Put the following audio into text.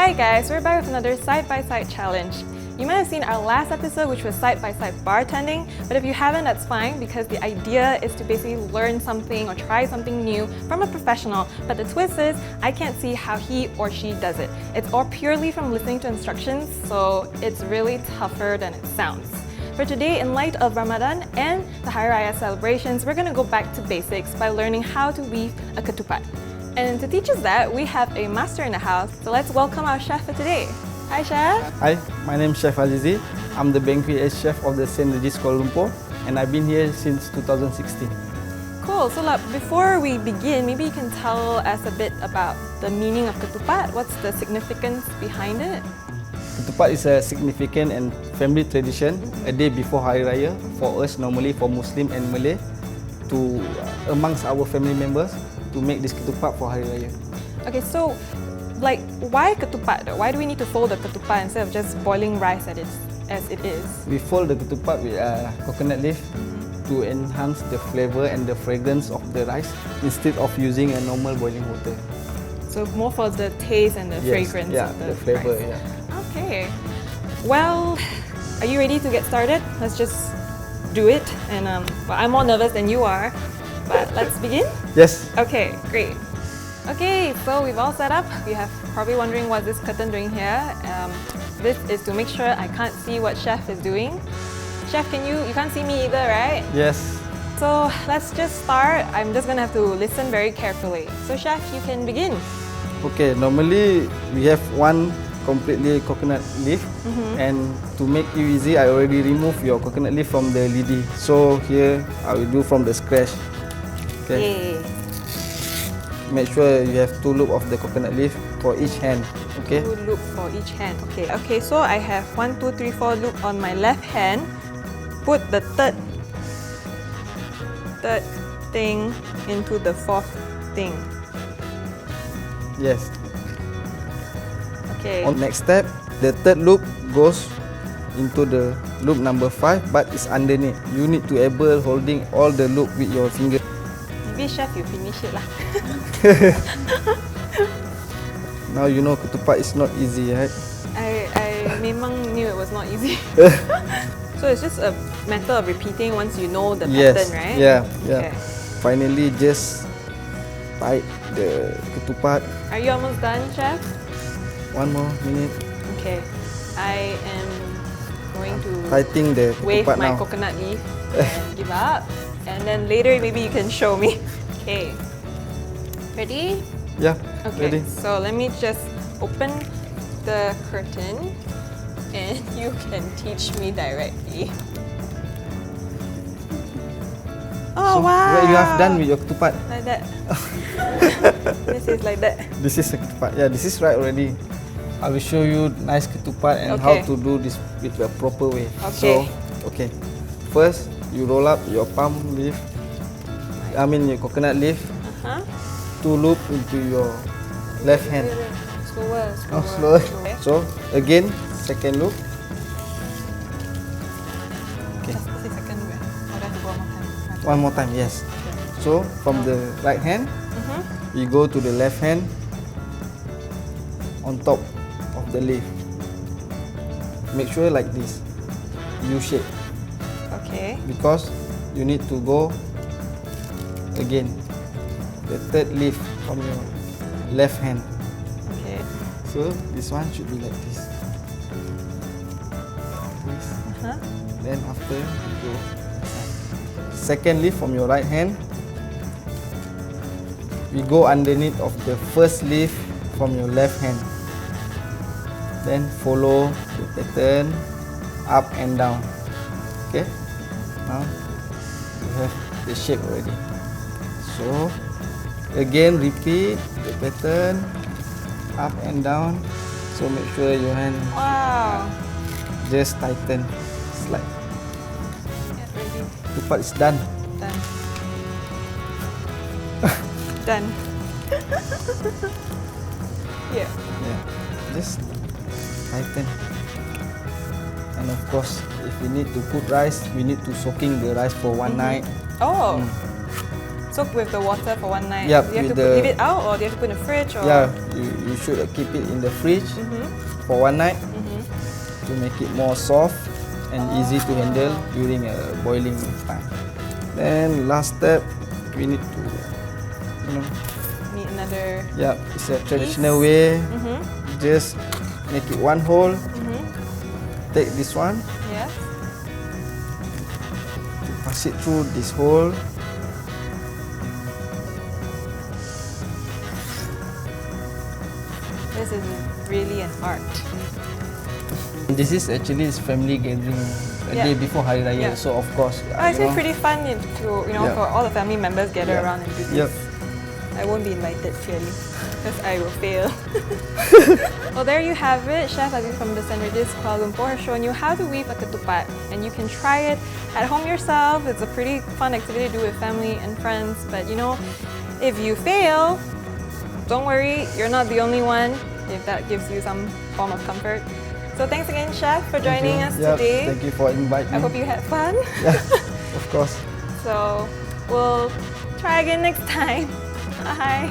Hi guys, we're back with another side-by-side challenge. You might have seen our last episode, which was side-by-side bartending, but if you haven't, that's fine because the idea is to basically learn something or try something new from a professional, but the twist is I can't see how he or she does it. It's all purely from listening to instructions, so it's really tougher than it sounds. For today, in light of Ramadan and the Hari Raya celebrations, we're going to go back to basics by learning how to weave a ketupat. And to teach us that, we have a master in the house, so let's welcome our chef for today. Hi Chef! Hi, my name is Chef Azizi. I'm the banquet head chef of the St. Regis Kuala Lumpur and I've been here since 2016. Cool, so before we begin, maybe you can tell us a bit about the meaning of ketupat. What's the significance behind it? Ketupat is a significant and family tradition a day before Hari Raya for us, normally for Muslim and Malay, to amongst our family members to make this ketupat for Hari Raya. Okay, so why ketupat though? Why do we need to fold the ketupat instead of just boiling rice as it is? We fold the ketupat with coconut leaf to enhance the flavor and the fragrance of the rice instead of using a normal boiling water. So more for the taste and the fragrance of the flavor, rice. Yeah. Okay. Well, are you ready to get started? Let's just do it. And well, I'm more nervous than you are, but let's begin? Yes. Okay, great. Okay, so we've all set up. You have probably wondering what this curtain doing here. This is to make sure I can't see what Chef is doing. Chef, you can't see me either, right? Yes. So let's just start. I'm just gonna have to listen very carefully. So Chef, you can begin. Okay, normally we have one completely coconut leaf, and to make you easy, I already remove your coconut leaf from the lidi. So here I will do from the scratch. Okay. Yay. Make sure you have 2 loops of the coconut leaf for each hand. Okay. 2 loops for each hand. Okay. Okay. So I have 1, 2, 3, 4 loop on my left hand. Put the third thing into the 4th thing. Yes. Okay. On next step, the third loop goes into the loop number 5, but it's underneath. You need to able holding all the loop with your finger. Maybe Chef, you finish it lah. Now you know ketupat is not easy, right? I memang knew it was not easy. So it's just a matter of repeating once you know the pattern, right? Yeah. Okay. Finally, just tie the ketupat. Are you almost done, Chef? 1 more minute. Okay. I am going to Tightening the wave ketupat my now. coconut leaf and give up. And then later maybe you can show me. Okay. Ready? Yeah. Okay. Ready. So let me just open the curtain and you can teach me directly. Oh So, wow! what you have done with your ketupat? Like that. This is like that. This is a ketupat. Yeah, this is right already. I will show you nice ketupat and how to do this with the proper way. Okay. So, okay. First, you roll up your palm leaf. Your coconut leaf. 2 loop into your left hand. Slower. Oh, slower. So again, second loop. Okay. Just the second way. Or do I have to go one more time? One more time. Yes. So from the right hand, you go to the left hand on top of the leaf. Make sure like this, U shape. Okay. Because you need to go again the third leaf from your left hand. Okay. So this one should be like this. Then after you go second leaf from your right hand, we go underneath of the first leaf from your left hand. Then follow the pattern up and down. Okay. Now you have the shape already. So again repeat the pattern up and down. So make sure your hand just tighten, slide. Yeah, ready. Ketupat is done. Done. Done. Yeah. Just tighten. And of course, if we need to put rice, we need to soaking the rice for one night. Oh. soak with the water for one night. Yep, Do you have with to the- leave it out, or do you have to put in the fridge? Or? Yeah, you should keep it in the fridge for one night to make it more soft and easy to handle during a boiling time. Then last step, we need to, Need another. yeah, it's a traditional way. Just make it one hole. Take this one, Yes. pass it through this hole. This is really an art. This is actually his family gathering a day before Hari Raya, Yeah. so of course, Oh, it's pretty fun to Yeah. for all the family members gather Yeah. around and do this. Yep. I won't be invited clearly because I will fail. Well, there you have it. Chef Aziz from the Sandwiches Kuala Lumpur has shown you how to weave a ketupat, and you can try it at home yourself. It's a pretty fun activity to do with family and friends. But if you fail, don't worry, you're not the only one. If that gives you some form of comfort. So thanks again, Chef, for joining us today. Thank you for inviting I me. hope you had fun. Yeah, of course. So we'll try again next time. Bye.